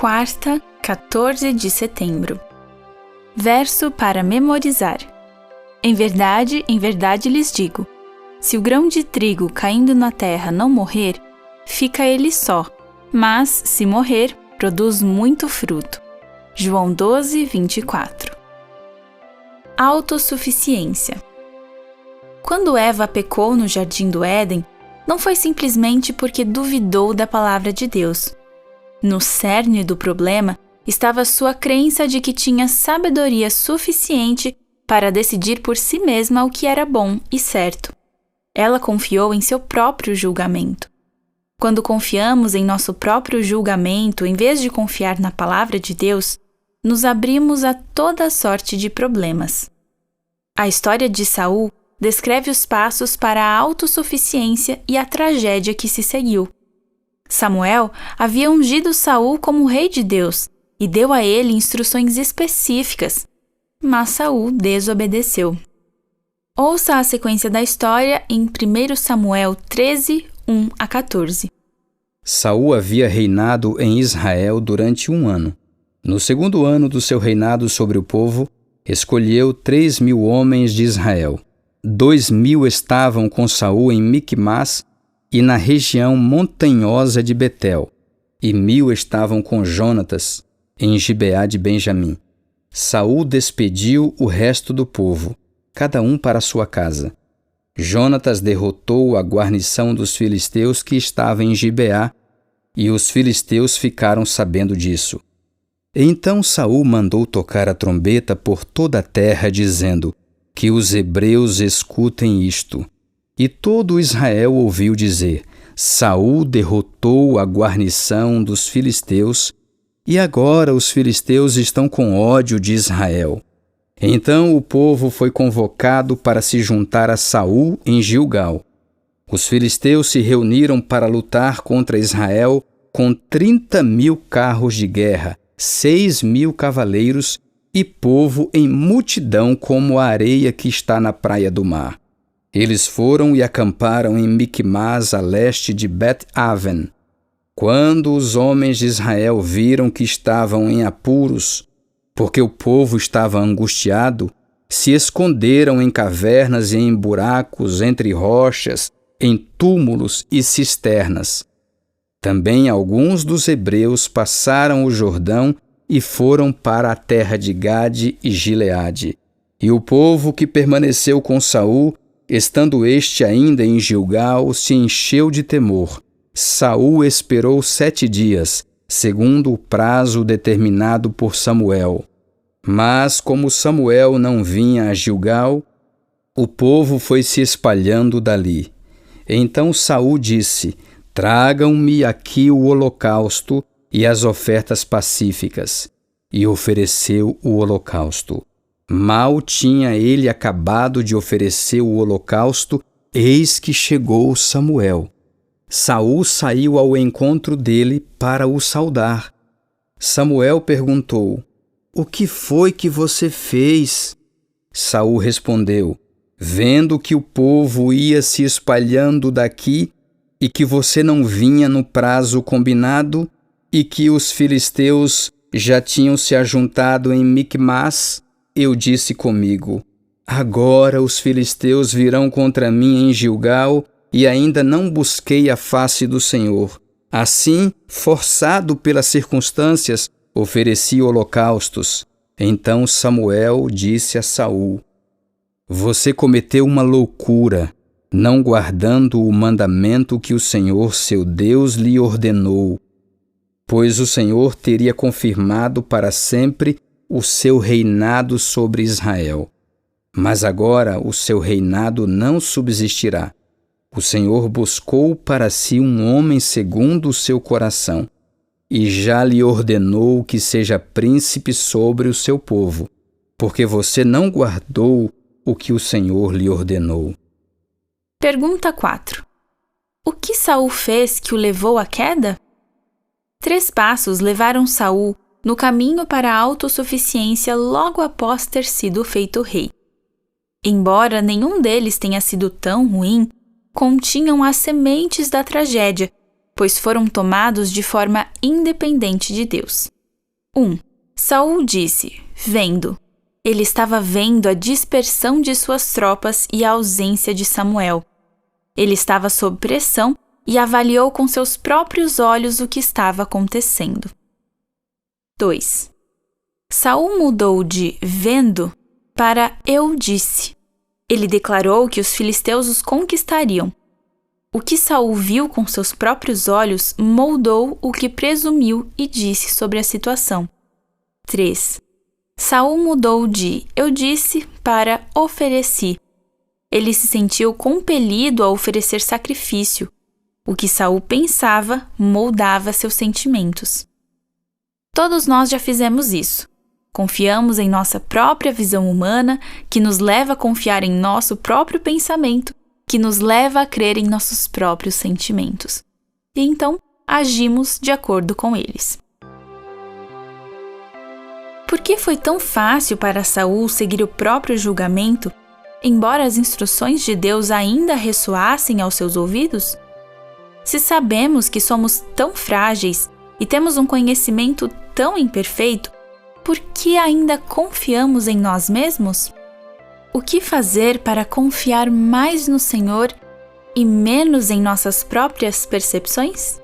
quarta, 14 de setembro. Verso para memorizar. Em verdade lhes digo, se o grão de trigo caindo na terra não morrer, fica ele só, mas, se morrer, produz muito fruto. João 12, 24. Autossuficiência. Quando Eva pecou no jardim do Éden, não foi simplesmente porque duvidou da palavra de Deus. No cerne do problema estava sua crença de que tinha sabedoria suficiente para decidir por si mesma o que era bom e certo. Ela confiou em seu próprio julgamento. Quando confiamos em nosso próprio julgamento em vez de confiar na palavra de Deus, nos abrimos a toda sorte de problemas. A história de Saul descreve os passos para a autossuficiência e a tragédia que se seguiu. Samuel havia ungido Saul como rei de Deus e deu a ele instruções específicas, mas Saul desobedeceu. Ouça a sequência da história em 1 Samuel 13, 1 a 14. Saul havia reinado em Israel durante 1 ano. No segundo ano do seu reinado sobre o povo, escolheu 3.000 homens de Israel. 2.000 estavam com Saul em Micmas e na região montanhosa de Betel, e 1.000 estavam com Jonatas em Gibeá de Benjamim. Saul despediu o resto do povo, cada um para sua casa. Jonatas derrotou a guarnição dos filisteus que estava em Gibeá, e os filisteus ficaram sabendo disso. Então Saul mandou tocar a trombeta por toda a terra, dizendo: que os hebreus escutem isto. E todo Israel ouviu dizer: Saul derrotou a guarnição dos filisteus, e agora os filisteus estão com ódio de Israel. Então o povo foi convocado para se juntar a Saul em Gilgal. Os filisteus se reuniram para lutar contra Israel com 30.000 carros de guerra, 6.000 cavaleiros e povo em multidão como a areia que está na praia do mar. Eles foram e acamparam em Micmas, a leste de Bet-Aven. Quando os homens de Israel viram que estavam em apuros, porque o povo estava angustiado, se esconderam em cavernas e em buracos, entre rochas, em túmulos e cisternas. Também alguns dos hebreus passaram o Jordão e foram para a terra de Gade e Gileade. E o povo que permaneceu com Saul, estando este ainda em Gilgal, se encheu de temor. Saul esperou 7 dias, segundo o prazo determinado por Samuel. Mas, como Samuel não vinha a Gilgal, o povo foi se espalhando dali. Então Saul disse: tragam-me aqui o holocausto e as ofertas pacíficas. E ofereceu o holocausto. Mal tinha ele acabado de oferecer o holocausto, eis que chegou Samuel. Saul saiu ao encontro dele para o saudar. Samuel perguntou: o que foi que você fez? Saul respondeu: vendo que o povo ia se espalhando daqui e que você não vinha no prazo combinado e que os filisteus já tinham se ajuntado em Micmas, eu disse comigo: agora os filisteus virão contra mim em Gilgal e ainda não busquei a face do Senhor. Assim, forçado pelas circunstâncias, ofereci holocaustos. Então Samuel disse a Saul: você cometeu uma loucura, não guardando o mandamento que o Senhor, seu Deus, lhe ordenou, pois o Senhor teria confirmado para sempre o seu reinado sobre Israel. Mas agora o seu reinado não subsistirá. O Senhor buscou para si um homem segundo o seu coração, e já lhe ordenou que seja príncipe sobre o seu povo, porque você não guardou o que o Senhor lhe ordenou. Pergunta 4. O que Saul fez que o levou à queda? 3 passos levaram Saul no caminho para a autossuficiência logo após ter sido feito rei. Embora nenhum deles tenha sido tão ruim, continham as sementes da tragédia, pois foram tomados de forma independente de Deus. 1. Saul disse, vendo. Ele estava vendo a dispersão de suas tropas e a ausência de Samuel. Ele estava sob pressão e avaliou com seus próprios olhos o que estava acontecendo. 2. Saul mudou de vendo para eu disse. Ele declarou que os filisteus os conquistariam. O que Saul viu com seus próprios olhos moldou o que presumiu e disse sobre a situação. 3. Saul mudou de eu disse para ofereci. Ele se sentiu compelido a oferecer sacrifício. O que Saul pensava moldava seus sentimentos. Todos nós já fizemos isso. Confiamos em nossa própria visão humana, que nos leva a confiar em nosso próprio pensamento, que nos leva a crer em nossos próprios sentimentos. E então, agimos de acordo com eles. Por que foi tão fácil para Saul seguir o próprio julgamento, embora as instruções de Deus ainda ressoassem aos seus ouvidos? Se sabemos que somos tão frágeis e temos um conhecimento tão imperfeito, por que ainda confiamos em nós mesmos? O que fazer para confiar mais no Senhor e menos em nossas próprias percepções?